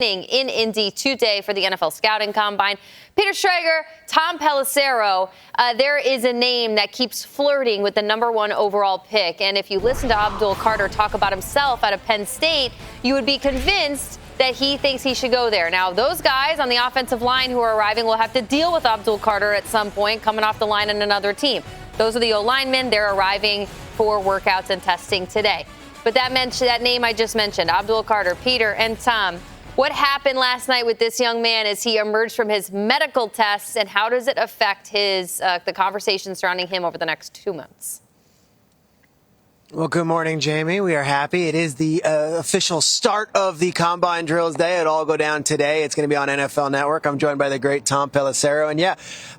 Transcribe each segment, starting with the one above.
in Indy today for the NFL Scouting Combine. Peter Schrager, Tom Pelissero, there is a name that keeps flirting with the #1 overall pick. And if you listen to Abdul Carter talk about himself out of Penn State, you would be convinced that he thinks he should go there. Now, those guys on the offensive line who are arriving will have to deal with Abdul Carter at some point coming off the line in another team. Those are the linemen. They're arriving for workouts and testing today. But that name I just mentioned, Abdul Carter, Peter, and Tom. What happened last night with this young man as he emerged from his medical tests, and how does it affect the conversation surrounding him over the next 2 months? Well, good morning, Jamie. We are happy. It is the official start of the Combine Drills Day. It'll all go down today. It's going to be on NFL Network. I'm joined by the great Tom Pelissero. And yeah,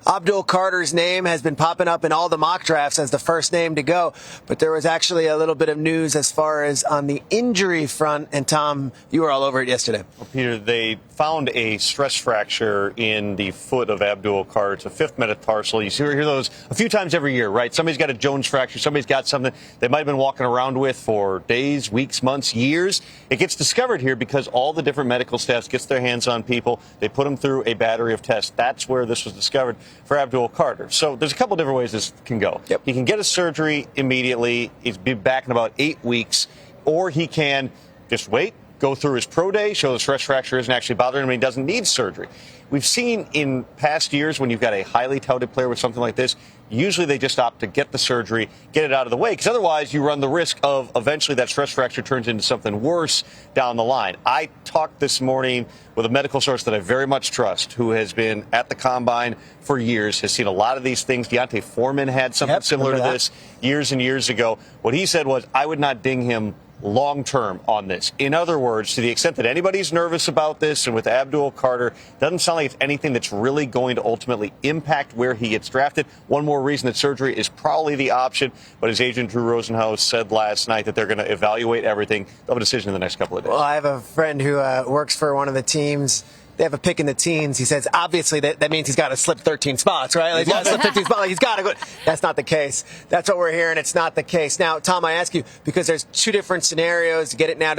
Abdul Carter's name has been popping up in all the mock drafts as the first name to go. But there was actually a little bit of news as far as on the injury front. And Tom, you were all over it yesterday. Well, Peter, they found a stress fracture in the foot of Abdul Carter. It's a 5th metatarsal. You hear those a few times every year, right? Somebody's got a Jones fracture. Somebody's got something they might have been walking around with for days, weeks, months, years. It gets discovered here because all the different medical staffs gets their hands on people. They put them through a battery of tests. That's where this was discovered for Abdul Carter. So there's a couple different ways this can go. Yep. He can get a surgery immediately. He's be back in about 8 weeks, or he can just wait, go through his pro day, show the stress fracture isn't actually bothering him, and he doesn't need surgery. We've seen in past years when you've got a highly touted player with something like this, usually they just opt to get the surgery, get it out of the way, because otherwise you run the risk of eventually that stress fracture turns into something worse down the line. I talked this morning with a medical source that I very much trust, who has been at the Combine for years, has seen a lot of these things. Deontay Foreman had something similar to this years and years ago. What he said was, I would not ding him long-term on this. In other words, to the extent that anybody's nervous about this, and with Abdul Carter, doesn't sound like it's anything that's really going to ultimately impact where he gets drafted. One more reason that surgery is probably the option, but his agent Drew Rosenhaus said last night that they're going to evaluate everything. They'll have a decision in the next couple of days. Well, I have a friend who works for one of the teams. They have a pick in the teens. He says, obviously, that means he's got to slip 13 spots, right? Like, he's got to slip 15 spots. Like, he's got to go. That's not the case. That's what we're hearing. It's not the case. Now, Tom, I ask you, because there's 2 different scenarios to get it now.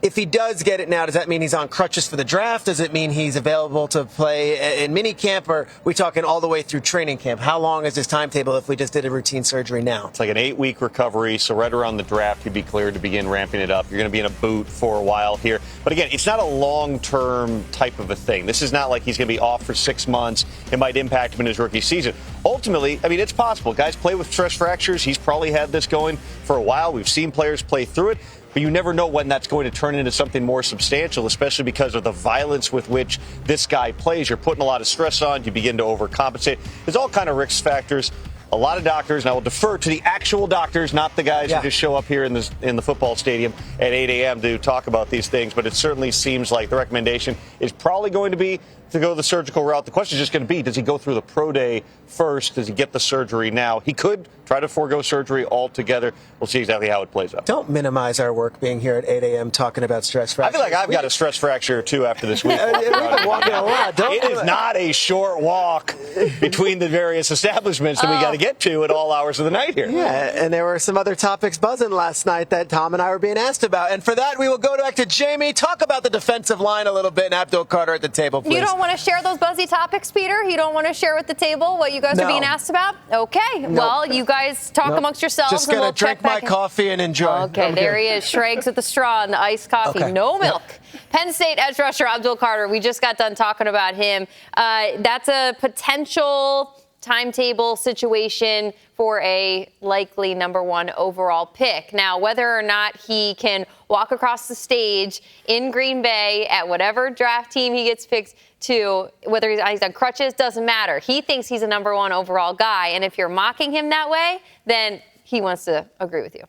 If he does get it now, does that mean he's on crutches for the draft? Does it mean he's available to play in minicamp? Or are we talking all the way through training camp? How long is this timetable if we just did a routine surgery now? It's like an 8-week recovery, so right around the draft, he'd be cleared to begin ramping it up. You're going to be in a boot for a while here. But again, it's not a long-term type of a thing. This is not like he's going to be off for 6 months. It might impact him in his rookie season. Ultimately, I mean, it's possible. Guys play with stress fractures. He's probably had this going for a while. We've seen players play through it. But you never know when that's going to turn into something more substantial, especially because of the violence with which this guy plays. You're putting a lot of stress on. You begin to overcompensate. There's all kind of risk factors. A lot of doctors, and I will defer to the actual doctors, not the guys who just show up here in the football stadium at 8 a.m. to talk about these things. But it certainly seems like the recommendation is probably going to be to go the surgical route. The question is just going to be, does he go through the pro day first? Does he get the surgery now? He could try to forego surgery altogether. We'll see exactly how it plays out. Don't minimize our work being here at 8 a.m. talking about stress fractures. I feel like I've got a stress fracture, too, after this week. We've been walking a lot. It is not a short walk between the various establishments that we got to get to at all hours of the night here. Yeah, and there were some other topics buzzing last night that Tom and I were being asked about. And for that, we will go back to Jamie, talk about the defensive line a little bit, and Abdul Carter at the table, please. You don't want to share those buzzy topics, Peter? You don't want to share with the table what you guys are being asked about? Okay. Well, you guys talk amongst yourselves. Just going to drink my coffee and enjoy. Okay, there he is. Shregs with the straw and the iced coffee. Okay. No milk. Penn State edge rusher Abdul Carter. We just got done talking about him. That's a potential timetable situation for a likely #1 overall pick. Now, whether or not he can walk across the stage in Green Bay at whatever draft team he gets picked to, whether he's on crutches, doesn't matter. He thinks he's a #1 overall guy, and if you're mocking him that way, then he wants to agree with you.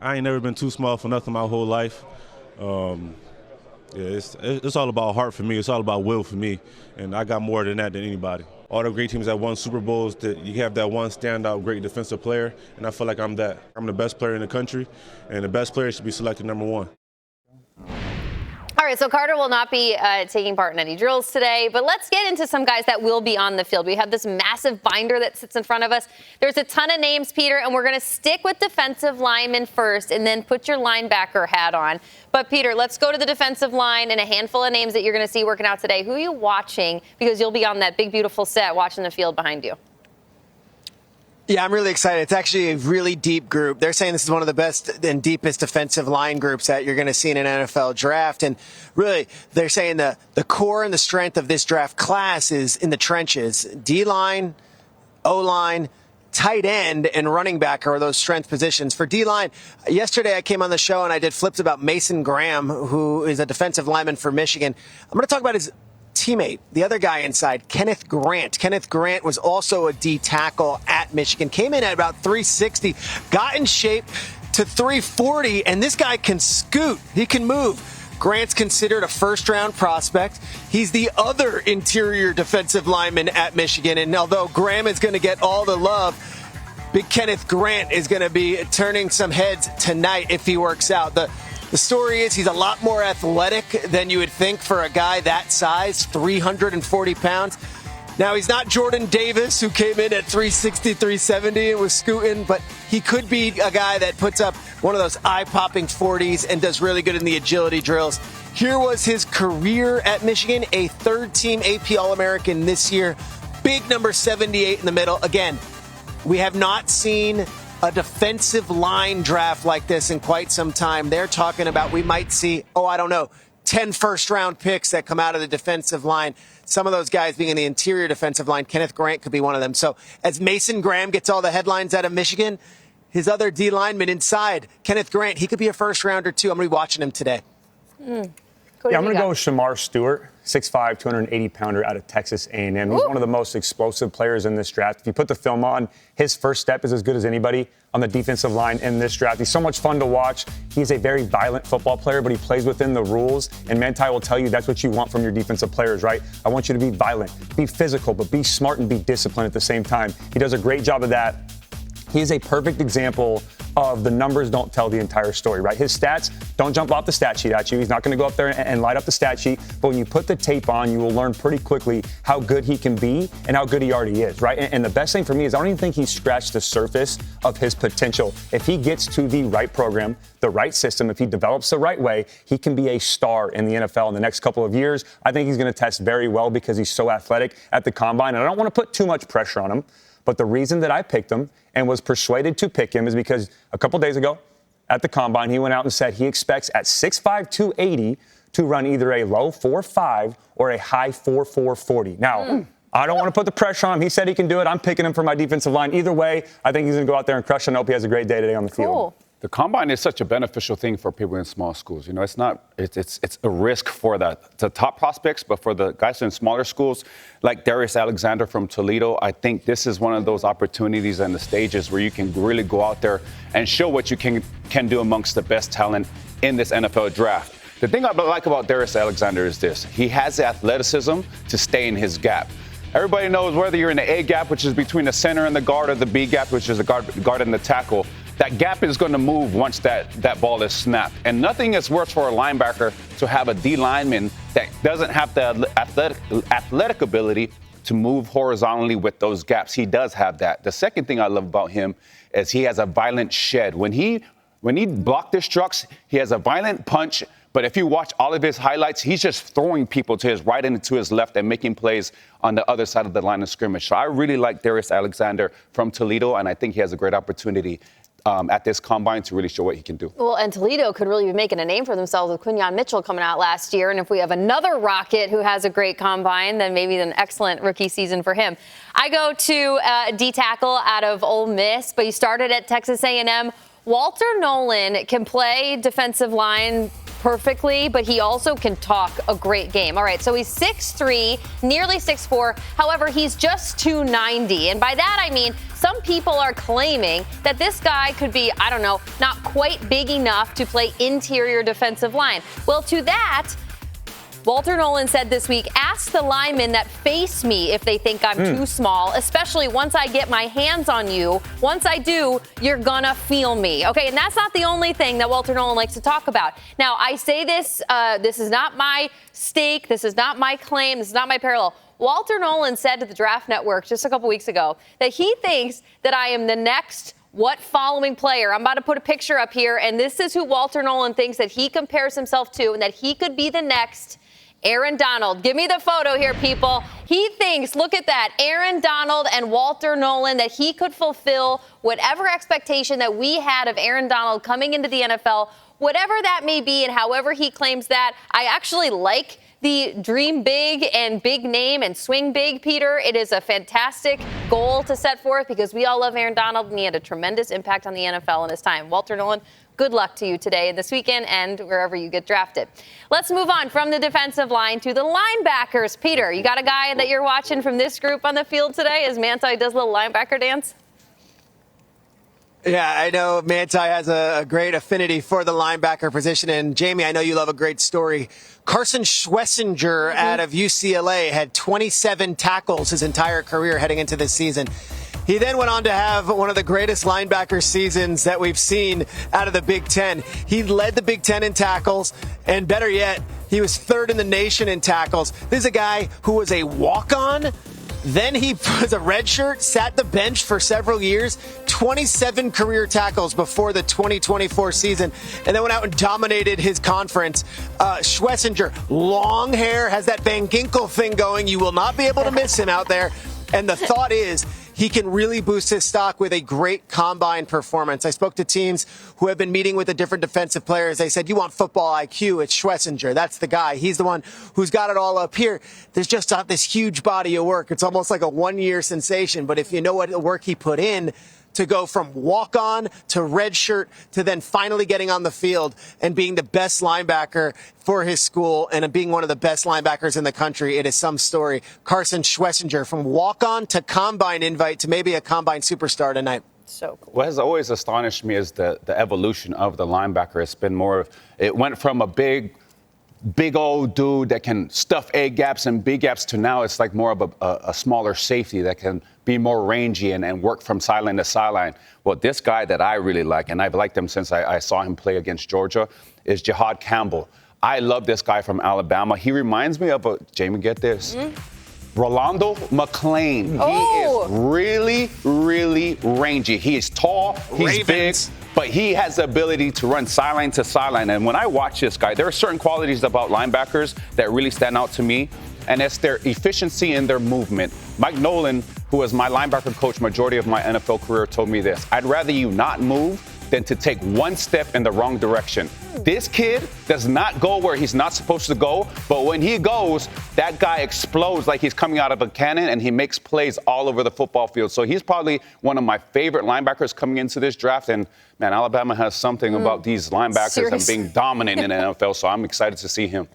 I ain't never been too small for nothing my whole life. It's all about heart for me. It's all about will for me, and I got more than that than anybody. All the great teams that won Super Bowls, that you have that one standout great defensive player, and I feel like I'm that. I'm the best player in the country, and the best player should be selected #1. All right, so Carter will not be taking part in any drills today, but let's get into some guys that will be on the field. We have this massive binder that sits in front of us. There's a ton of names, Peter, and we're going to stick with defensive linemen first and then put your linebacker hat on. But, Peter, let's go to the defensive line and a handful of names that you're going to see working out today. Who are you watching? Because you'll be on that big, beautiful set watching the field behind you. Yeah, I'm really excited. It's actually a really deep group. They're saying this is one of the best and deepest defensive line groups that you're going to see in an NFL draft. And really, they're saying the core and the strength of this draft class is in the trenches. D-line, O-line, tight end, and running back are those strength positions. For D-line, yesterday I came on the show and I did flips about Mason Graham, who is a defensive lineman for Michigan. I'm going to talk about his teammate, the other guy inside, Kenneth Grant. Kenneth Grant was also a D tackle at Michigan, came in at about 360, got in shape to 340, and this guy can scoot. He can move. Grant's considered a first-round prospect. He's the other interior defensive lineman at Michigan, and although Graham is going to get all the love, big Kenneth Grant is going to be turning some heads tonight if he works out. The story is he's a lot more athletic than you would think for a guy that size, 340 pounds. Now, he's not Jordan Davis, who came in at 360, 370 and was scooting, but he could be a guy that puts up one of those eye-popping 40s and does really good in the agility drills. Here was his career at Michigan, a third-team AP All-American this year. Big number 78 in the middle. Again, we have not seen a defensive line draft like this in quite some time. They're talking about we might see, 10 first-round picks that come out of the defensive line. Some of those guys being in the interior defensive line. Kenneth Grant could be one of them. So as Mason Graham gets all the headlines out of Michigan, his other D lineman inside, Kenneth Grant, he could be a first-rounder too. I'm going to be watching him today. Yeah, I'm going to go with Shamar Stewart, 6'5", 280-pounder out of Texas A&M. He's one of the most explosive players in this draft. If you put the film on, his first step is as good as anybody on the defensive line in this draft. He's so much fun to watch. He's a very violent football player, but he plays within the rules. And Manti will tell you that's what you want from your defensive players, right? I want you to be violent, be physical, but be smart and be disciplined at the same time. He does a great job of that. He is a perfect example of the numbers don't tell the entire story, right? His stats don't jump off the stat sheet at you. He's not going to go up there and light up the stat sheet. But when you put the tape on, you will learn pretty quickly how good he can be and how good he already is, right? And the best thing for me is I don't even think he's scratched the surface of his potential. If he gets to the right program, the right system, if he develops the right way, he can be a star in the NFL in the next couple of years. I think he's going to test very well because he's so athletic at the combine. And I don't want to put too much pressure on him. But the reason that I picked him and was persuaded to pick him is because a couple days ago at the combine, he went out and said he expects at 6'5", 280 to run either a low 4.5 or a high 4.4 40. Now, I don't want to put the pressure on him. He said he can do it. I'm picking him for my defensive line. Either way, I think he's going to go out there and crush it. I hope he has a great day today on the field. The combine is such a beneficial thing for people in small schools. You know, it's a risk for the top prospects, but for the guys in smaller schools, like Darius Alexander from Toledo, I think this is one of those opportunities and the stages where you can really go out there and show what you can do amongst the best talent in this NFL draft. The thing I like about Darius Alexander is this. He has the athleticism to stay in his gap. Everybody knows whether you're in the A gap, which is between the center and the guard, or the B gap, which is the guard and the tackle, that gap is going to move once that ball is snapped. And nothing is worse for a linebacker to have a D lineman that doesn't have the athletic ability to move horizontally with those gaps. He does have that. The second thing I love about him is he has a violent shed. When he block destructs, he has a violent punch. But if you watch all of his highlights, he's just throwing people to his right and to his left and making plays on the other side of the line of scrimmage. So I really like Darius Alexander from Toledo, and I think he has a great opportunity at this combine to really show what he can do. Well, and Toledo could really be making a name for themselves with Quinyon Mitchell coming out last year. And if we have another Rocket who has a great combine, then maybe an excellent rookie season for him. I go to D tackle out of Ole Miss, but he started at Texas A&M. Walter Nolan can play defensive line perfectly, but he also can talk a great game. All right, so he's 6'3", nearly 6'4". However, he's just 290. And by that, I mean, some people are claiming that this guy could be, I don't know, not quite big enough to play interior defensive line. Well, to that, Walter Nolan said this week, ask the linemen that face me if they think I'm too small, especially once I get my hands on you. Once I do, you're gonna feel me. Okay, and that's not the only thing that Walter Nolan likes to talk about. Now, I say this, this is not my stake, this is not my claim, this is not my parallel. Walter Nolan said to the Draft Network just a couple weeks ago that he thinks that I am the next what following player. I'm about to put a picture up here, and this is who Walter Nolan thinks that he compares himself to and that he could be the next Aaron Donald. Give me the photo here, people. He thinks, look at that, Aaron Donald and Walter Nolan, that he could fulfill whatever expectation that we had of Aaron Donald coming into the NFL, whatever that may be, and however he claims that. I actually like the dream big and big name and swing big, Peter. It is a fantastic goal to set forth because we all love Aaron Donald, and he had a tremendous impact on the NFL in his time. Walter Nolan, good luck to you today, this weekend, and wherever you get drafted. Let's move on from the defensive line to the linebackers. Peter, you got a guy that you're watching from this group on the field today as Manti does a little linebacker dance? Yeah, I know Manti has a great affinity for the linebacker position. And Jamie, I know you love a great story. Carson Schlesinger out of UCLA had 27 tackles his entire career heading into this season. He then went on to have one of the greatest linebacker seasons that we've seen out of the Big Ten. He led the Big Ten in tackles, and better yet, he was third in the nation in tackles. This is a guy who was a walk-on. Then he was a redshirt, sat the bench for several years, 27 career tackles before the 2024 season, and then went out and dominated his conference. Schlesinger, long hair, has that Van Ginkel thing going. You will not be able to miss him out there. And the thought is, he can really boost his stock with a great combine performance. I spoke to teams who have been meeting with the different defensive players. They said, you want football IQ, it's Schlesinger. That's the guy. He's the one who's got it all up here. There's just not this huge body of work. It's almost like a one-year sensation. But if you know what work he put in, to go from walk-on to redshirt to then finally getting on the field and being the best linebacker for his school and being one of the best linebackers in the country, it is some story. Carson Schlesinger, from walk-on to combine invite to maybe a combine superstar tonight. So cool. What has always astonished me is the evolution of the linebacker. It's been more, it went from a big old dude that can stuff A gaps and B gaps to now it's like more of a smaller safety that can be more rangy and work from sideline to sideline. Well, this guy that I really like, and I've liked him since I saw him play against Georgia, is Jihad Campbell. I love this guy from Alabama. He reminds me of Jamie, get this. Rolando McClain. Oh. He is really, really rangy. He is tall, he's big, but he has the ability to run sideline to sideline. And when I watch this guy, there are certain qualities about linebackers that really stand out to me, and it's their efficiency and their movement. Mike Nolan, who was my linebacker coach majority of my NFL career, told me this: I'd rather you not move than to take one step in the wrong direction. This kid does not go where he's not supposed to go, but when he goes, that guy explodes like he's coming out of a cannon, and he makes plays all over the football field. So he's probably one of my favorite linebackers coming into this draft. And, man, Alabama has something about these linebackers and being dominant in the NFL, so I'm excited to see him.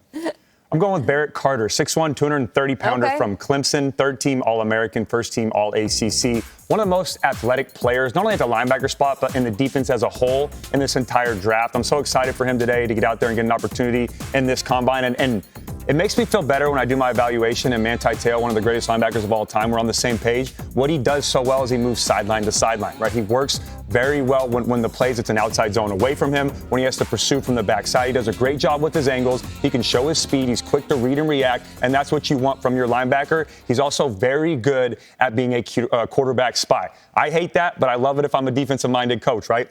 I'm going with Barrett Carter, 6'1", 230-pounder from Clemson, third-team All-American, first-team All-ACC. One of the most athletic players, not only at the linebacker spot, but in the defense as a whole in this entire draft. I'm so excited for him today to get out there and get an opportunity in this combine. And it makes me feel better when I do my evaluation, and Manti Te'o, one of the greatest linebackers of all time, we're on the same page. What he does so well is he moves sideline to sideline, right? He works very well when the plays, it's an outside zone away from him. When he has to pursue from the backside, he does a great job with his angles. He can show his speed. He's quick to read and react, and that's what you want from your linebacker. He's also very good at being a quarterback spy. I hate that, but I love it if I'm a defensive-minded coach, right?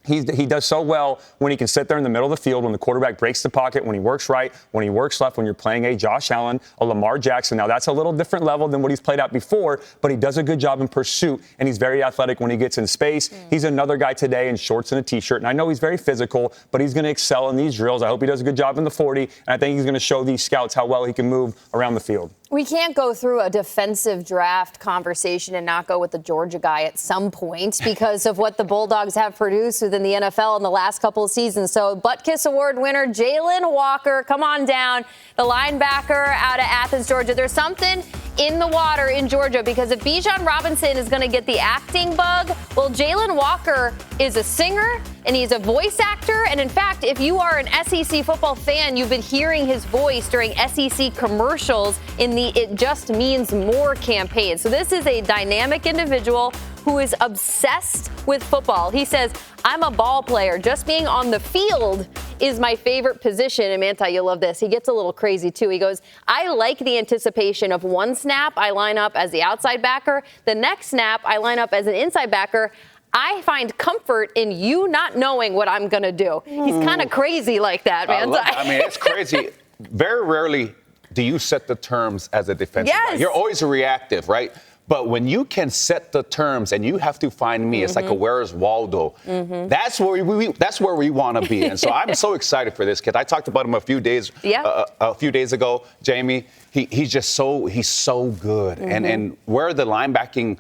He does so well when he can sit there in the middle of the field when the quarterback breaks the pocket, when he works right, when he works left, when you're playing a Josh Allen, a Lamar Jackson. Now, that's a little different level than what he's played at before, but he does a good job in pursuit, and he's very athletic when he gets in space. He's another guy today in shorts and a T-shirt, and I know he's very physical, but he's going to excel in these drills. I hope he does a good job in the 40, and I think he's going to show these scouts how well he can move around the field. We can't go through a defensive draft conversation and not go with the Georgia guy at some point because of what the Bulldogs have produced within the NFL in the last couple of seasons. So Butt-Kiss Award winner Jalen Walker, come on down, the linebacker out of Athens, Georgia. There's something in the water in Georgia because if Bijan Robinson is going to get the acting bug, well, Jalen Walker is a singer and he's a voice actor. And in fact, if you are an SEC football fan, you've been hearing his voice during SEC commercials in the It Just Means More campaign. So this is a dynamic individual who is obsessed with football. He says, I'm a ball player. Just being on the field is my favorite position. And Manti, you'll love this. He gets a little crazy, too. He goes, I like the anticipation of one snap, I line up as the outside backer. The next snap, I line up as an inside backer. I find comfort in you not knowing what I'm going to do. He's kind of crazy like that, Manti. I mean, it's crazy. Very rarely do you set the terms as a defensive guy. You're always reactive, right? But when you can set the terms and you have to find me, it's like a Where's Waldo. That's where we want to be. And so I'm so excited for this kid. I talked about him a few days ago, Jamie. He's so good. And where the linebacking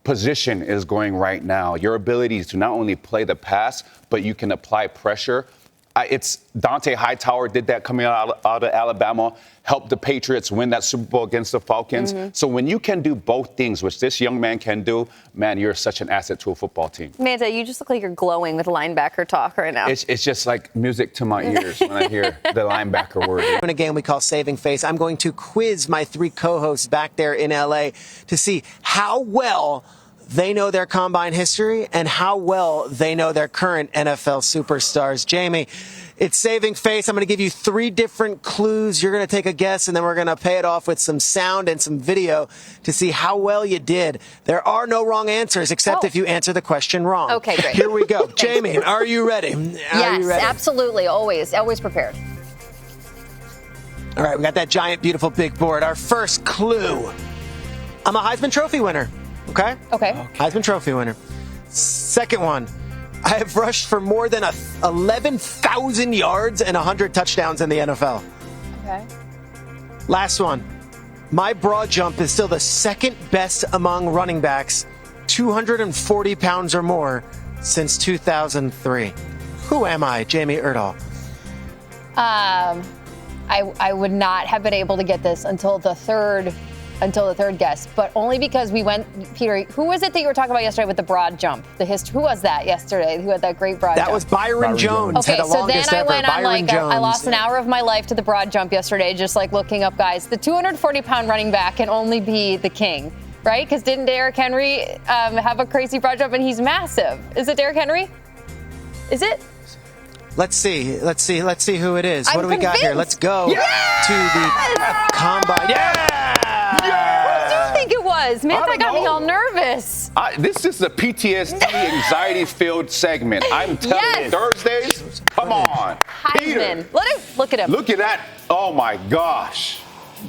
position is going right now, your ability to not only play the pass, but you can apply pressure. It's Dante Hightower did that coming out of Alabama, helped the Patriots win that Super Bowl against the Falcons. So when you can do both things, which this young man can do, man, you're such an asset to a football team. Manti, you just look like you're glowing with linebacker talk right now. It's just like music to my ears when I hear the linebacker word. In a game we call Saving Face, I'm going to quiz my 3 co-hosts back there in L.A. to see how well they know their combine history and how well they know their current NFL superstars. Jamie, it's Saving Face. I'm going to give you 3 different clues. You're going to take a guess, and then we're going to pay it off with some sound and some video to see how well you did. There are no wrong answers, except if you answer the question wrong. Okay, great. Here we go. Jamie, are you ready? Yes, absolutely. Always prepared. All right, we got that giant, beautiful big board. Our first clue. I'm a Heisman Trophy winner. Okay? Heisman Trophy winner. Second one. I have rushed for more than 11,000 yards and 100 touchdowns in the NFL. Okay. Last one. My broad jump is still the second best among running backs, 240 pounds or more, since 2003. Who am I, Jamie Erdahl? I would not have been able to get this until the third guess, but only because we went, Peter, who was it that you were talking about yesterday with the broad jump? Who was that yesterday who had that great broad jump? That was Byron Jones. Okay, had the so then longest I ever. went on Byron Jones. I lost an hour of my life to the broad jump yesterday, just like looking up guys. The 240-pound running back can only be the king, right? Because didn't Derrick Henry have a crazy broad jump, and he's massive? Is it Derrick Henry? Is it? Let's see who it is. What do we got here? Let's go to the combine. What do you think it was? Manti got me all nervous. This is a PTSD, anxiety-filled segment. I'm telling you, Thursdays, come on. Heisman. Look at him. Look at that. Oh, my gosh.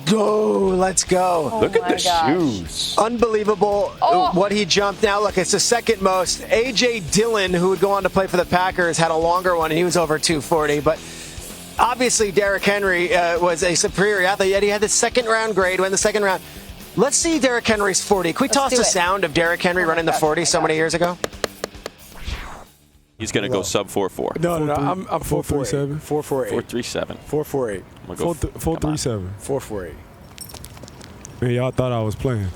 Go, let's go. Look at the shoes. Unbelievable what he jumped. Now, look, it's the second most. A.J. Dillon, who would go on to play for the Packers, had a longer one, and he was over 240. But obviously, Derrick Henry was a superior athlete, yet he had the second-round grade, went the second round. Let's see Derrick Henry's 40. Can we toss the sound of Derrick Henry running the 40 so many years ago? He's going to go sub 4.4. No, I'm 4.47. 4.48. 4.37. 4.48. 4.37. 4.48. Man, y'all thought I was playing.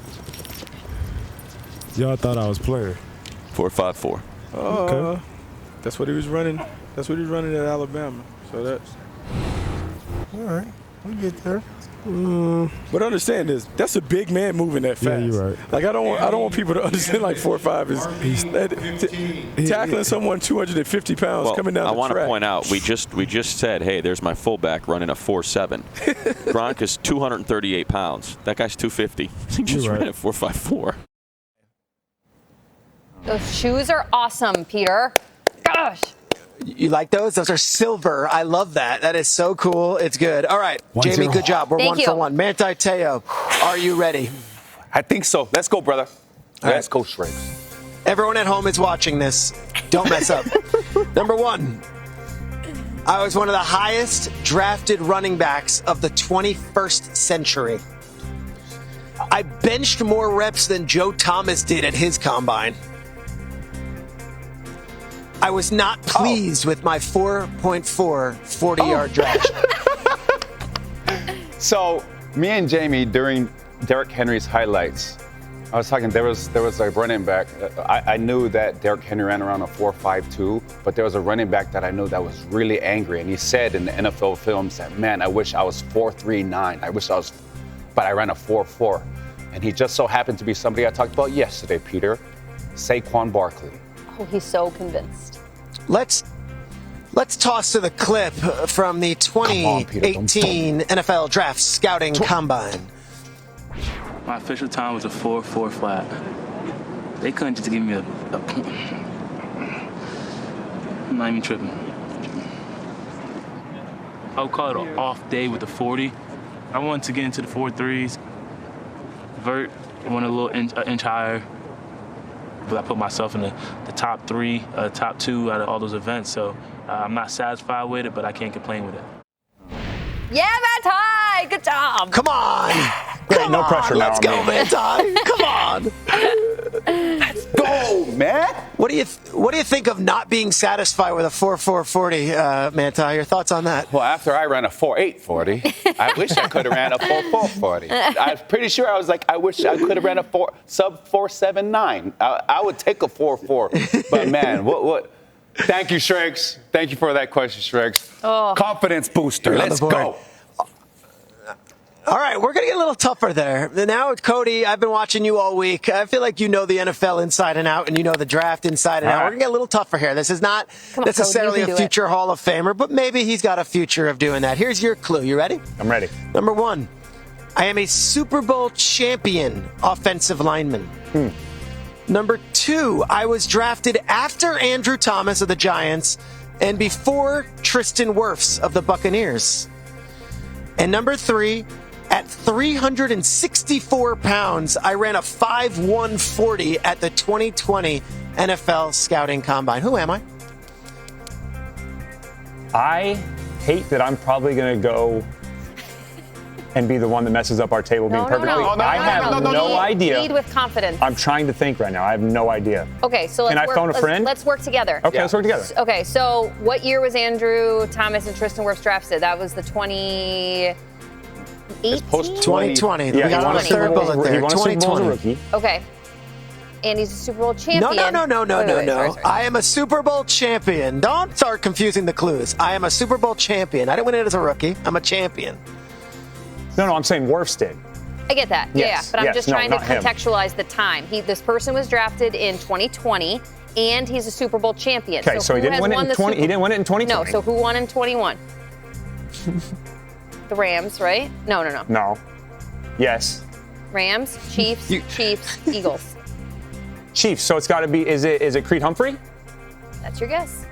4.54. Okay. That's what he was running. That's what he was running at Alabama. So that's all right. We'll get there. But understand this. That's a big man moving that fast. Yeah, you're right. Like I don't want people to understand like 4.5 is tackling someone 250 pounds coming down the track. I want to point out we just said, hey, there's my fullback running a 4.7. Gronk is 238 pounds. That guy's 250. He just ran at 4.54. Those shoes are awesome, Peter. Gosh. You like those? Those are silver. I love that. That is so cool. It's good. All right, Jamie, good job. We're one for one. Manti Te'o, are you ready? I think so. Let's go, brother. Let's go, Shrinks. Everyone at home is watching this. Don't mess up. Number 1, I was one of the highest drafted running backs of the 21st century. I benched more reps than Joe Thomas did at his combine. I was not pleased with my 4.4 40-yard dash. So me and Jamie, during Derrick Henry's highlights. I was talking, there was a running back. I knew that Derrick Henry ran around a 4.52, but there was a running back that I knew that was really angry. And he said in the NFL films that, man, I wish I was 4.39. But I ran a 4.4. And he just so happened to be somebody I talked about yesterday, Peter. Saquon Barkley. Oh, he's so convinced. Let's toss to the clip from the 2018 NFL Draft Scouting Combine. My official time was a 4.4 flat. They couldn't just give me a point. I'm not even tripping. I would call it an off day with the 40. I wanted to get into the 4.3s. Vert, I went a little inch higher. But I put myself in the top 3, top 2 out of all those events. So I'm not satisfied with it, but I can't complain with it. Yeah, Matty, good job. Come on. Great, no pressure now. Let's go, Matty. Come on. Let's go, man. What do you think of not being satisfied with a 4.440, Manti? Your thoughts on that? Well, after I ran a 4.840, I wish I could have ran a 4.440. I was pretty sure I was like, I wish I could have ran a sub 4.79. I would take a 4.4. But man, what? Thank you, Shregs. Thank you for that question, Shregs. Oh. Confidence booster. Let's go. All right, we're going to get a little tougher there. Now, Cody, I've been watching you all week. I feel like you know the NFL inside and out, and you know the draft inside and out. We're going to get a little tougher here. This is not necessarily a future Hall of Famer, but maybe he's got a future of doing that. Here's your clue. You ready? I'm ready. Number 1, I am a Super Bowl champion offensive lineman. Number 2, I was drafted after Andrew Thomas of the Giants and before Tristan Wirfs of the Buccaneers. And number 3, at 364 pounds, I ran a 5.140 at the 2020 NFL Scouting Combine. Who am I? I hate that I'm probably going to go and be the one that messes up our table being perfectly. I have no idea. Lead with confidence. I'm trying to think right now. I have no idea. Okay, so let's phone a friend? Let's work together. Okay, let's work together. Okay, so what year was Andrew Thomas and Tristan Wirfs drafted? That was the 2018? 2020. Yeah, we got on the third bullet there. He won a Super Bowl as a rookie. Okay. And he's a Super Bowl champion. No. Sorry. I am a Super Bowl champion. Don't start confusing the clues. I am a Super Bowl champion. I didn't win it as a rookie. I'm a champion. No, I'm saying Wirfs did. I get that. Yes, But I'm just trying to not him. contextualize the time. This person was drafted in 2020, and he's a Super Bowl champion. Okay, so he didn't win it in 20. He didn't win it in 2020. No, so who won in 21? The Rams, right? No. No. Yes. Rams, Chiefs, Eagles. Chiefs. So it's got to be. Is it Creed Humphrey? That's your guess.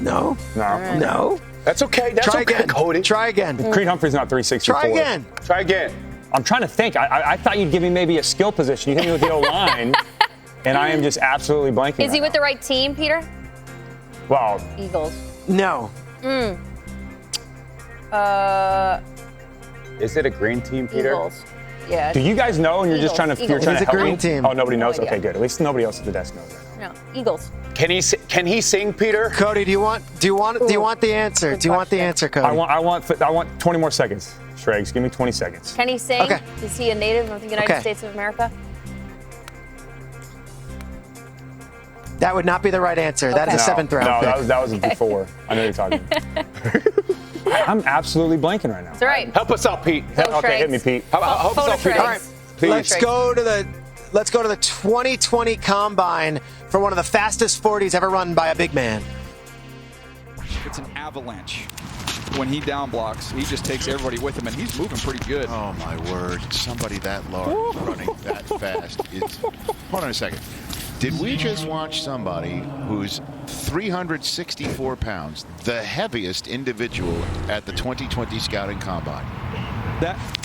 No. That's okay. That's Try okay, again. Cody. Try again. Creed Humphrey's not 364. Try again. I'm trying to think. I thought you'd give me maybe a skill position. You hit me with the O-line, and I am just absolutely blanking. Is he with the right team, Peter? Well, Eagles. No. Is it a green team, Peter? Eagles. Yeah. do you guys know? And you're just trying to Eagles. help It's a green me? team. Oh, nobody knows. No idea. Okay, good. At least nobody else at the desk knows. No, Eagles. Can he sing, Peter? Cody, do you want the answer? Do you want the answer, Cody? I want 20 more seconds. Shregs, give me 20 seconds. Can he sing? Okay. Is he a native of the United States of America? That would not be the right answer. That is a seventh round No, pick. that was before. I know you're talking. I'm absolutely blanking right now. That's right. Help us out, Pete. Okay, hit me, Pete. Help us out, Pete. All right, Please. let's go to the 2020 Combine for one of the fastest 40s ever run by a big man. It's an avalanche. When he down blocks, he just takes everybody with him, and he's moving pretty good. Oh, my word. Somebody that large running that fast. Hold on a second. Did we just watch somebody who's 364 pounds, the heaviest individual at the 2020 Scouting Combine?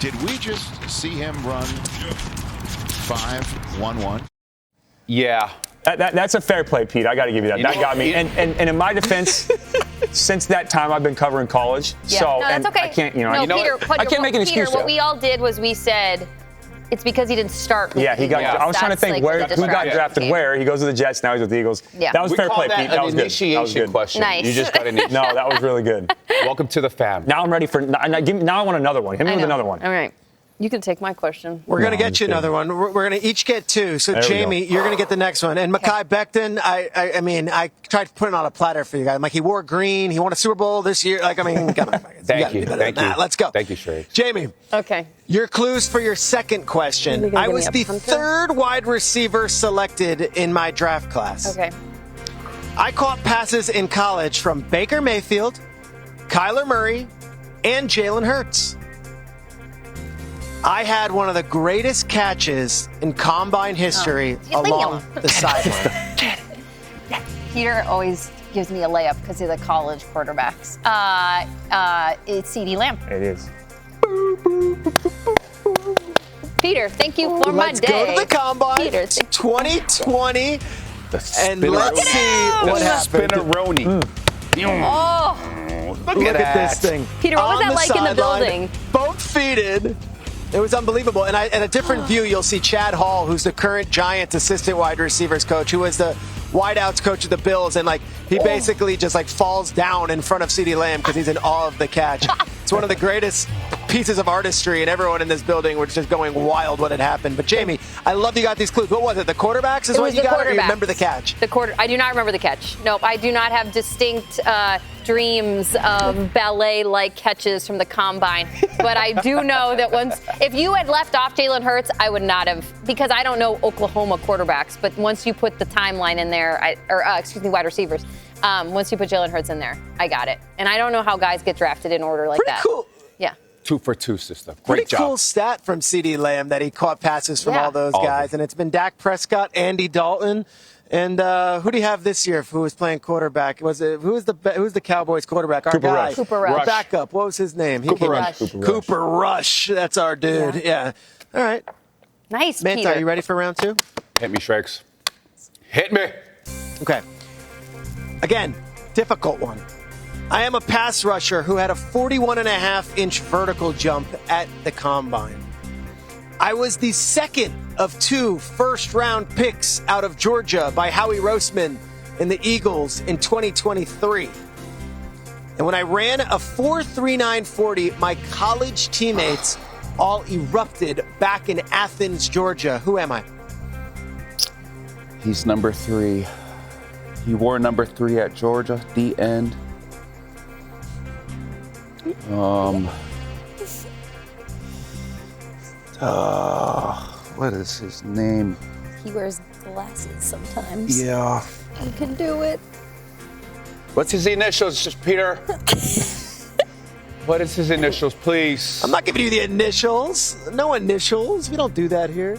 Did we just see him run 5.11? Yeah. That's a fair play, Pete. I got to give you that. That got me. And in my defense, since that time I've been covering college. Yeah. So No, that's okay. I can't, Peter, I can't make an excuse. Peter, what we all did was we said it's because he didn't start with Yeah, he got. Eagles. I was trying to think That's who got drafted game. where. He goes to the Jets. Now he's with the Eagles. Yeah. That was We fair call play, that Pete. That an was good. initiation That was good. question. Nice. You just got an No, that was really good. Welcome to the fam. Now I'm ready for. Now I want another one. Hit me with another one. All right. You can take my question. We're going to get you another one. We're going to each get two. So, Jamie, you're going to get the next one. And Mekhi Becton, I mean, I tried putting on a platter for you guys. I'm like, he wore green. He won a Super Bowl this year. Like, I mean, come on. Thank you. Let's go. Thank you, Shrek. Jamie. Okay. Your clues for your second question. I was the third wide receiver selected in my draft class. Okay. I caught passes in college from Baker Mayfield, Kyler Murray, and Jalen Hurts. I had one of the greatest catches in combine history along the sideline. Peter always gives me a layup because of the college quarterbacks. It's CeeDee Lamb. It is. Peter, thank you for my day. Let's go to the combine. Peter, 2020. And let's see what happened. Spinneroni. Oh, Look at this thing. Peter, what was that like in the building? Both feeted. It was unbelievable. And in a different view, you'll see Chad Hall, who's the current Giants assistant wide receivers coach, who was the wideouts coach of the Bills. And, like, he basically just, like, falls down in front of CeeDee Lamb because he's in awe of the catch. It's one of the greatest pieces of artistry, and everyone in this building was just going wild when it happened. But, Jamie, I love you got these clues. What was it? The quarterbacks is what you got, or you remember the catch? I do not remember the catch. Nope, I do not have distinct dreams of ballet-like catches from the combine. But I do know that if you had left off Jalen Hurts, I would not have, because I don't know Oklahoma quarterbacks. But once you put the timeline in there, wide receivers. Once you put Jalen Hurts in there, I got it. And I don't know how guys get drafted in order like that. Pretty cool. Yeah. 2 for 2 system. Great Pretty job. cool stat from CeeDee Lamb that he caught passes from all those guys. And it's been Dak Prescott, Andy Dalton. And who do you have this year who was playing quarterback? Who's the Cowboys quarterback? Our Cooper guy. Rush. Cooper Rush. Backup. What was his name? Cooper Rush. Cooper Rush. That's our dude. Yeah. All right. Nice, Manta, Peter. are you ready for round 2? Hit me, Shreks. Hit me. Okay. Again, difficult one. I am a pass rusher who had a 41.5-inch vertical jump at the combine. I was the second of 2 first-round picks out of Georgia by Howie Roseman and the Eagles in 2023. And when I ran a 4.39 40, my college teammates all erupted back in Athens, Georgia. Who am I? He's number 3. He wore number 3 at Georgia, the end. What is his name? He wears glasses sometimes. Yeah. You can do it. What's his initials, Peter? What is his initials, please? I'm not giving you the initials. No initials. We don't do that here.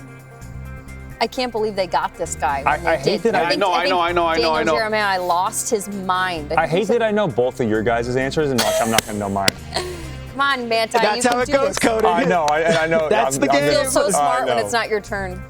I can't believe they got this guy. I hate that. I know. Daniel Jeremiah lost his mind. I hate that I know both of your guys' answers, and I'm not going to know mine. Come on, Manta. That's how it goes, Cody. I know. I know. That's the game. You feel so smart when it's not your turn.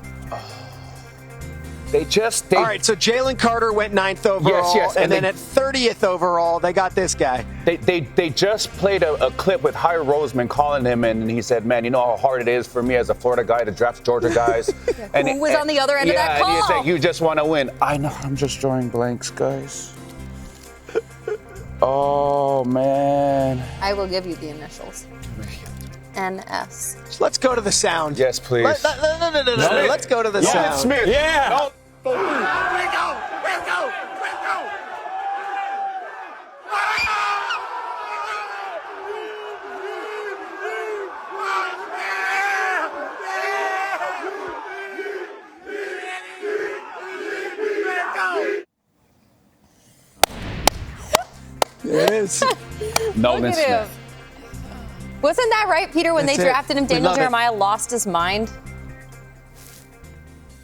They all right, so Jalen Carter went 9th overall, yes, and then at 30th overall, they got this guy. They just played a clip with Howie Roseman calling him, and he said, man, you know how hard it is for me as a Florida guy to draft Georgia guys. And who was on the other end of that call? And he said, you just want to win. I know, I'm just drawing blanks, guys. Oh, man. I will give you the initials. NS. So let's go to the sound. Yes, please. No. Let's go to the sound. Smith. Yeah. No. Let's go. It is. Nolan Look at him. Smith. Wasn't that right, Peter, when That's they it. drafted him? We Daniel love it. Jeremiah lost his mind.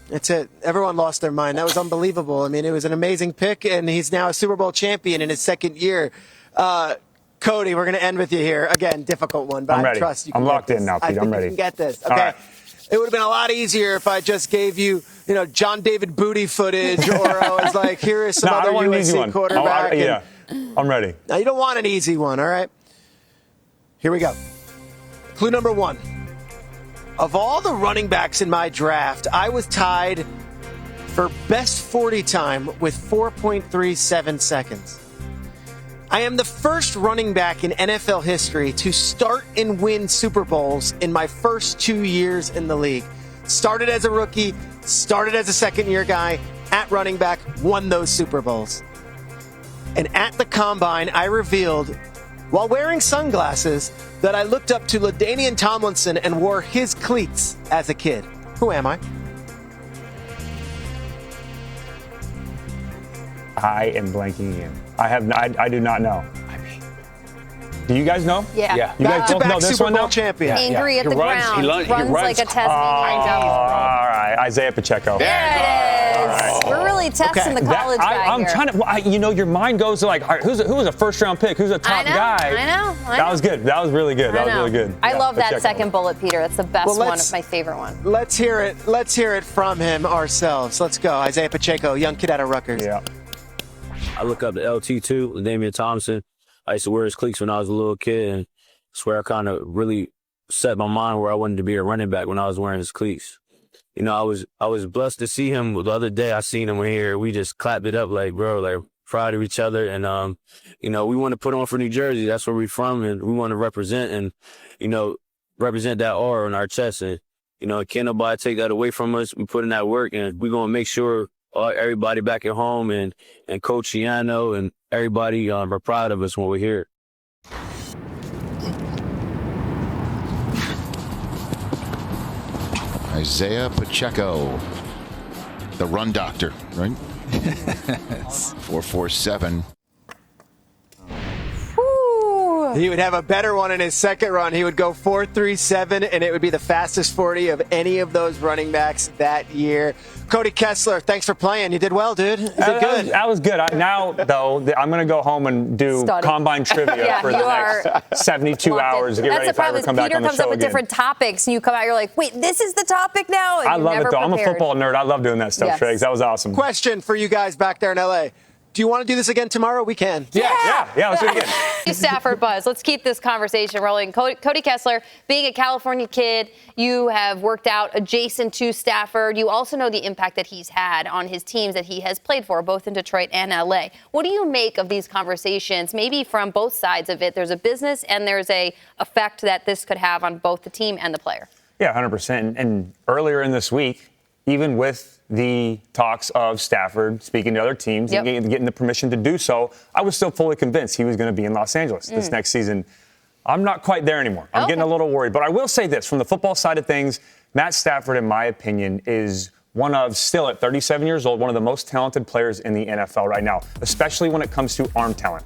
That's it. Everyone lost their mind. That was unbelievable. I mean, it was an amazing pick, and he's now a Super Bowl champion in his second year. Cody, we're going to end with you here. Again, difficult one, but I'm ready. I trust you can I'm get locked this. in now, Pete. I think I'm ready. You can get this. All Okay. right. It would have been a lot easier if I just gave you, John David Booty footage, or I was like, here is some No, I other don't want an easy USC one. quarterback. Yeah, I'm ready. Now, you don't want an easy one, all right? Here we go. Clue number 1. Of all the running backs in my draft, I was tied for best 40 time with 4.37 seconds. I am the first running back in NFL history to start and win Super Bowls in my first 2 years in the league. Started as a rookie, started as a second-year guy, at running back, won those Super Bowls. And at the Combine, I revealed, while wearing sunglasses, that I looked up to LaDainian Tomlinson and wore his cleats as a kid. Who am I? I am blanking in. I do not know. Do you guys know? Yeah. You guys both know Back-to-back this Super one Bowl now? champion. Angry at the ground. He runs runs like a Tasmanian devil. All right, Isaiah Pacheco. There it is. We're really testing the college guy I'm here. trying to, your mind goes to like, all right, who was a first-round pick? Who's a top guy? I know. That was good. That was really good. That was really good. I Yeah, love that Pacheco. second bullet, Peter. That's the best one, of my favorite one. Let's hear it. Let's hear it from him ourselves. Let's go. Isaiah Pacheco, young kid out of Rutgers. Yeah. I look up to LT2, LaDainian Thompson. I used to wear his cleats when I was a little kid, and I swear I kind of really set my mind where I wanted to be a running back when I was wearing his cleats. You know, I was blessed to see him. The other day I seen him here. We just clapped it up like, bro, like proud of each other. And, you know, we want to put on for New Jersey. That's where we're from, and we want to represent and, you know, represent that R on our chest. And, you know, can't nobody take that away from us. We put in that work, and we're going to make sure everybody back at home and Coach Ciano and everybody are proud of us when we're here. Isaiah Pacheco, the run doctor, right? 4.47. He would have a better one in his second run. He would go 4.37, and it would be the fastest 40 of any of those running backs that year. Cody Kessler, thanks for playing. You did well, dude. You did good. That was good. Now, though, I'm going to go home and do Combine trivia for the next 72 hours to get ready if I ever come back on the show again. Peter comes up with different topics, and you come out, you're like, wait, this is the topic now? And I love it, though. Prepared. I'm a football nerd. I love doing that stuff, Triggs. That was awesome. Question for you guys back there in L.A. Do you want to do this again tomorrow? We can. Yeah, let's do it again. Matthew Stafford buzz. Let's keep this conversation rolling. Cody Kessler, being a California kid, you have worked out adjacent to Stafford. You also know the impact that he's had on his teams that he has played for, both in Detroit and LA. What do you make of these conversations, maybe from both sides of it? There's a business and there's a effect that this could have on both the team and the player. Yeah, 100%. And earlier in this week, even with the talks of Stafford speaking to other teams and getting the permission to do so, I was still fully convinced he was going to be in Los Angeles this next season. I'm not quite there anymore. I'm getting a little worried. But I will say this, from the football side of things, Matt Stafford, in my opinion, is one of, still at 37 years old, one of the most talented players in the NFL right now, especially when it comes to arm talent.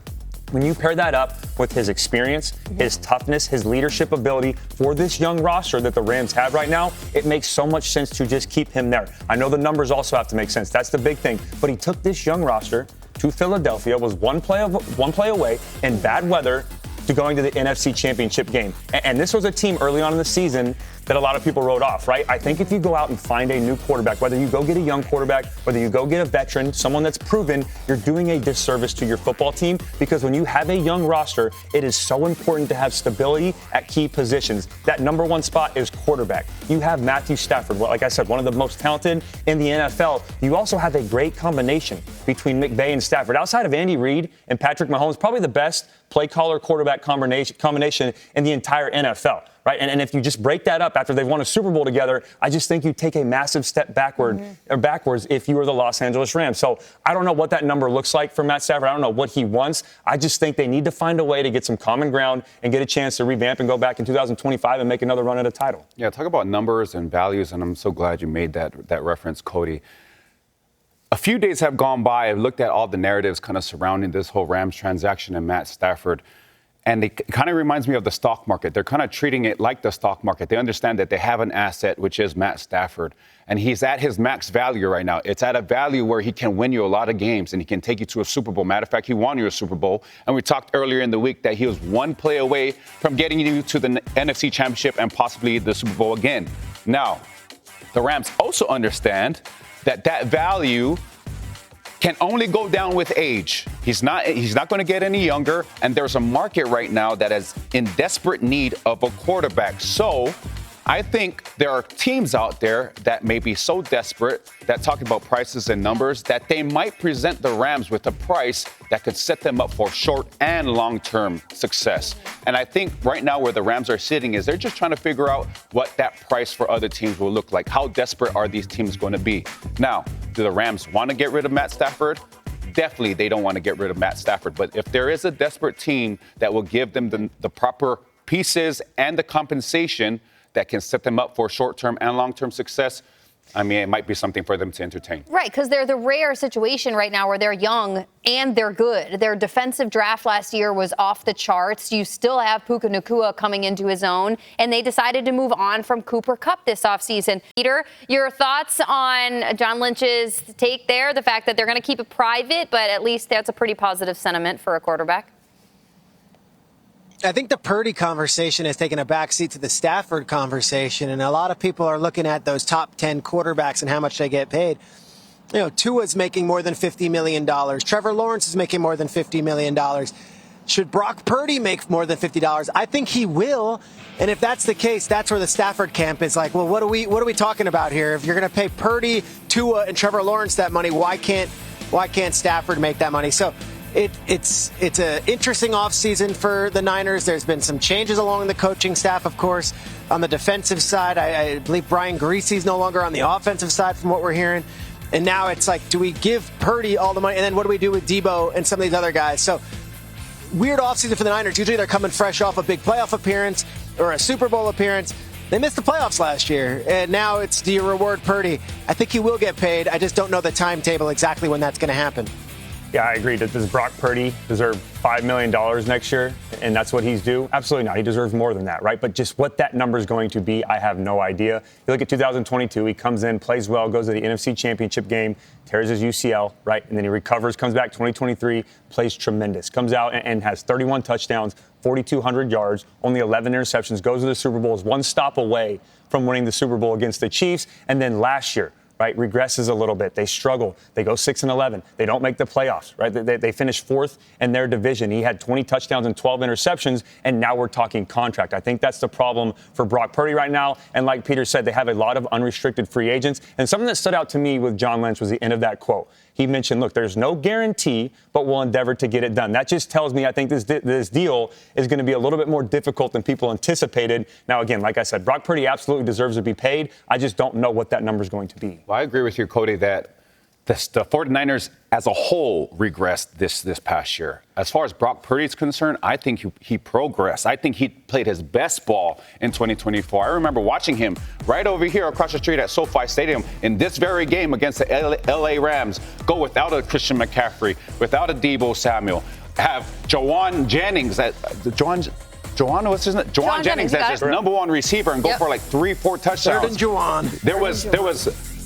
When you pair that up with his experience, his toughness, his leadership ability for this young roster that the Rams have right now, it makes so much sense to just keep him there. I know the numbers also have to make sense. That's the big thing. But he took this young roster to Philadelphia, was one play away in bad weather to going to the NFC Championship game. And this was a team early on in the season that a lot of people wrote off, right? I think if you go out and find a new quarterback, whether you go get a young quarterback, whether you go get a veteran, someone that's proven, you're doing a disservice to your football team, because when you have a young roster, it is so important to have stability at key positions. That number one spot is quarterback. You have Matthew Stafford, like I said, one of the most talented in the NFL. You also have a great combination between McVay and Stafford. Outside of Andy Reid and Patrick Mahomes, probably the best play caller quarterback combination in the entire NFL. Right? And if you just break that up after they've won a Super Bowl together, I just think you take a massive step backwards if you were the Los Angeles Rams. So I don't know what that number looks like for Matt Stafford. I don't know what he wants. I just think they need to find a way to get some common ground and get a chance to revamp and go back in 2025 and make another run at a title. Yeah, talk about numbers and values, and I'm so glad you made that reference, Cody. A few days have gone by. I've looked at all the narratives kind of surrounding this whole Rams transaction and Matt Stafford. And it kind of reminds me of the stock market. They're kind of treating it like the stock market. They understand that they have an asset, which is Matt Stafford. And he's at his max value right now. It's at a value where he can win you a lot of games and he can take you to a Super Bowl. Matter of fact, he won you a Super Bowl. And we talked earlier in the week that he was one play away from getting you to the NFC Championship and possibly the Super Bowl again. Now, the Rams also understand that value can only go down with age. He's not going to get any younger, and there's a market right now that is in desperate need of a quarterback. So I think there are teams out there that may be so desperate that talking about prices and numbers that they might present the Rams with a price that could set them up for short and long-term success. And I think right now where the Rams are sitting is they're just trying to figure out what that price for other teams will look like. How desperate are these teams going to be? Now, do the Rams want to get rid of Matt Stafford? Definitely they don't want to get rid of Matt Stafford. But if there is a desperate team that will give them the proper pieces and the compensation that can set them up for short-term and long-term success, I mean, it might be something for them to entertain. Right, because they're the rare situation right now where they're young and they're good. Their defensive draft last year was off the charts. You still have Puka Nacua coming into his own, and they decided to move on from Cooper Kupp this offseason. Peter, your thoughts on John Lynch's take there, the fact that they're going to keep it private, but at least that's a pretty positive sentiment for a quarterback? I think the Purdy conversation has taken a backseat to the Stafford conversation, and a lot of people are looking at those top 10 quarterbacks and how much they get paid. You know, Tua's making more than $50 million. Trevor Lawrence is making more than $50 million. Should Brock Purdy make more than $50? I think he will. And if that's the case, that's where the Stafford camp is like, well, what are we talking about here? If you're going to pay Purdy, Tua, and Trevor Lawrence that money, why can't Stafford make that money? So It's an interesting offseason for the Niners. There's been some changes along the coaching staff, of course. On the defensive side, I believe Brian Griese's no longer on the offensive side from what we're hearing. And now it's like, do we give Purdy all the money? And then what do we do with Debo and some of these other guys? So weird offseason for the Niners. Usually they're coming fresh off a big playoff appearance or a Super Bowl appearance. They missed the playoffs last year, and now it's, do you reward Purdy? I think he will get paid. I just don't know the timetable exactly when that's going to happen. Yeah, I agree. Does Brock Purdy deserve $5 million next year, and that's what he's due? Absolutely not. He deserves more than that, right? But just what that number is going to be, I have no idea. You look at 2022, he comes in, plays well, goes to the NFC Championship game, tears his UCL, right? And then he recovers, comes back 2023, plays tremendous. Comes out and has 31 touchdowns, 4,200 yards, only 11 interceptions, goes to the Super Bowl, is one stop away from winning the Super Bowl against the Chiefs. And then last year, right, regresses a little bit. They struggle. They go 6-11. They don't make the playoffs, right? They finish fourth in their division. He had 20 touchdowns and 12 interceptions, and now we're talking contract. I think that's the problem for Brock Purdy right now. And like Peter said, they have a lot of unrestricted free agents. And something that stood out to me with John Lynch was the end of that quote. He mentioned, look, there's no guarantee, but we'll endeavor to get it done. That just tells me I think this deal is going to be a little bit more difficult than people anticipated. Now, again, like I said, Brock Purdy absolutely deserves to be paid. I just don't know what that number is going to be. Well, I agree with you, Cody, that the 49ers as a whole regressed this past year. As far as Brock Purdy is concerned, I think he progressed. I think he played his best ball in 2024. I remember watching him right over here across the street at SoFi Stadium in this very game against the LA Rams go without a Christian McCaffrey, without a Deebo Samuel, have Juwan Jennings, Juwan Jennings as his number one receiver and go for like 3-4 touchdowns. Third and Juwan. There was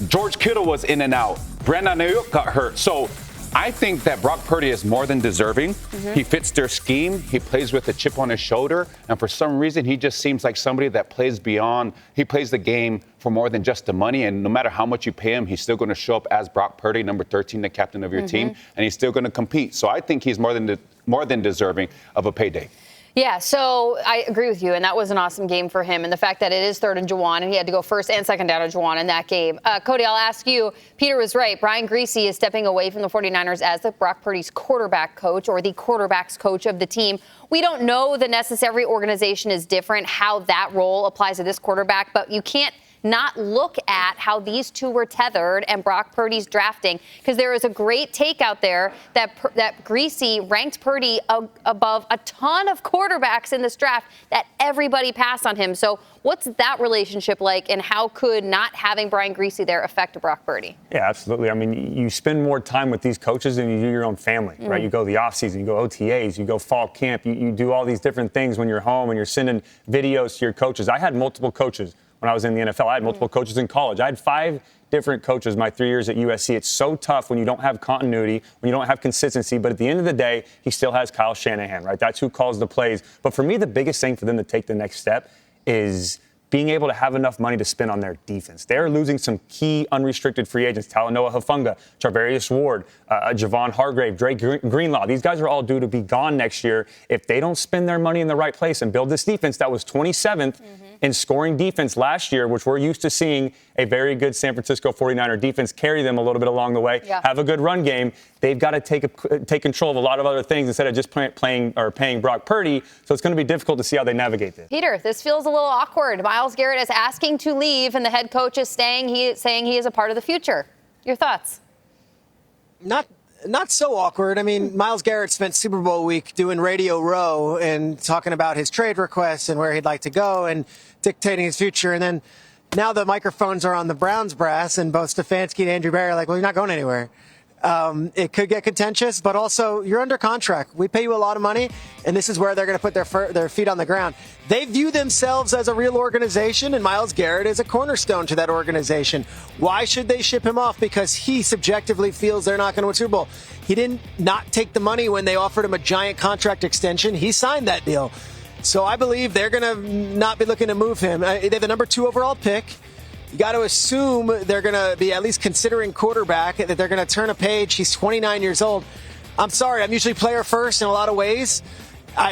George Kittle was in and out. Brandon Ayuk got hurt. So I think that Brock Purdy is more than deserving. Mm-hmm. He fits their scheme. He plays with a chip on his shoulder. And for some reason, he just seems like somebody that plays beyond. He plays the game for more than just the money. And no matter how much you pay him, he's still going to show up as Brock Purdy, number 13, the captain of your team. And he's still going to compete. So I think he's more than deserving of a payday. Yeah, so I agree with you, and that was an awesome game for him. And the fact that it is third and Juwan, and he had to go first and second down to Juwan in that game. Cody, I'll ask you, Peter was right. Brian Griese is stepping away from the 49ers as the Brock Purdy's quarterback coach, or the quarterback's coach of the team. We don't know the necessary organization is different, how that role applies to this quarterback, but you can't not look at how these two were tethered and Brock Purdy's drafting, because there is a great take out there that Griese ranked Purdy above a ton of quarterbacks in this draft, that everybody passed on him. So what's that relationship like, and how could not having Brian Griese there affect Brock Purdy? Yeah, absolutely. I mean, you spend more time with these coaches than you do your own family, right? You go the offseason, you go OTAs, you go fall camp, you do all these different things when you're home and you're sending videos to your coaches. I had multiple coaches when I was in the NFL. I had multiple coaches in college. I had 5 different coaches my 3 years at USC. It's so tough when you don't have continuity, when you don't have consistency. But at the end of the day, he still has Kyle Shanahan, right? That's who calls the plays. But for me, the biggest thing for them to take the next step is being able to have enough money to spend on their defense. They're losing some key unrestricted free agents, Talanoa Hufanga, Charvarius Ward, Javon Hargrave, Dre Greenlaw. These guys are all due to be gone next year. If they don't spend their money in the right place and build this defense that was 27th in scoring defense last year, which we're used to seeing a very good San Francisco 49er defense carry them a little bit along the way, have a good run game. They've got to take control of a lot of other things instead of just paying Brock Purdy. So it's going to be difficult to see how they navigate this. Peter, this feels a little awkward. Myles Garrett is asking to leave, and the head coach is saying he is a part of the future. Your thoughts? Not so awkward. I mean, Myles Garrett spent Super Bowl week doing Radio Row and talking about his trade requests and where he'd like to go and dictating his future. And then now the microphones are on the Browns brass, and both Stefanski and Andrew Berry are like, well, you're not going anywhere. It could get contentious, but also you're under contract. We pay you a lot of money, and this is where they're going to put their feet on the ground. They view themselves as a real organization, and Myles Garrett is a cornerstone to that organization. Why should they ship him off? Because he subjectively feels they're not going to win Super Bowl. He didn't not take the money when they offered him a giant contract extension. He signed that deal. So I believe they're going to not be looking to move him. They have the number 2 overall pick. You got to assume they're going to be at least considering quarterback, that they're going to turn a page. He's 29 years old. I'm sorry, I'm usually player first in a lot of ways.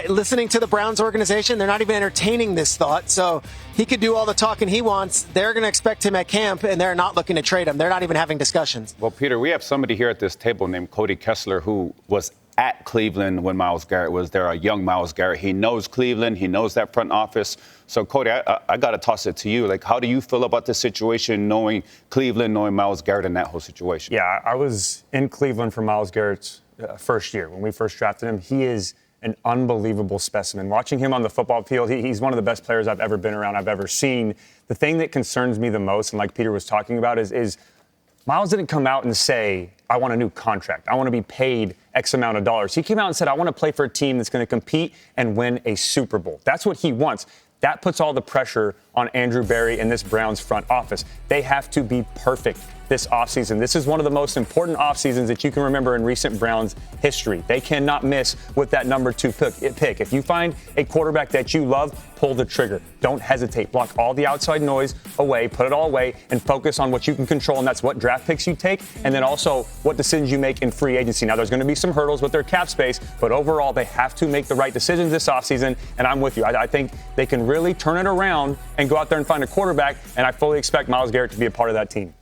Listening to the Browns organization, they're not even entertaining this thought. So he could do all the talking he wants. They're going to expect him at camp, and they're not looking to trade him. They're not even having discussions. Well, Peter, we have somebody here at this table named Cody Kessler who was at Cleveland when Myles Garrett was there, a young Myles Garrett. He knows Cleveland. He knows that front office. So, Cody, I got to toss it to you. Like, how do you feel about this situation, knowing Cleveland, knowing Myles Garrett and that whole situation? Yeah, I was in Cleveland for Myles Garrett's first year when we first drafted him. He is an unbelievable specimen. Watching him on the football field, he's one of the best players I've ever been around, I've ever seen. The thing that concerns me the most, and like Peter was talking about, is Myles didn't come out and say, I want a new contract. I want to be paid X amount of dollars. He came out and said, I want to play for a team that's going to compete and win a Super Bowl. That's what he wants. That puts all the pressure on Andrew Berry and this Browns front office. They have to be perfect this offseason. This is one of the most important offseasons that you can remember in recent Browns history. They cannot miss with that number 2 pick. If you find a quarterback that you love, pull the trigger. Don't hesitate. Block all the outside noise away, put it all away, and focus on what you can control, and that's what draft picks you take, and then also what decisions you make in free agency. Now, there's going to be some hurdles with their cap space, but overall, they have to make the right decisions this offseason, and I'm with you. I think they can really turn it around and go out there and find a quarterback, and I fully expect Myles Garrett to be a part of that team.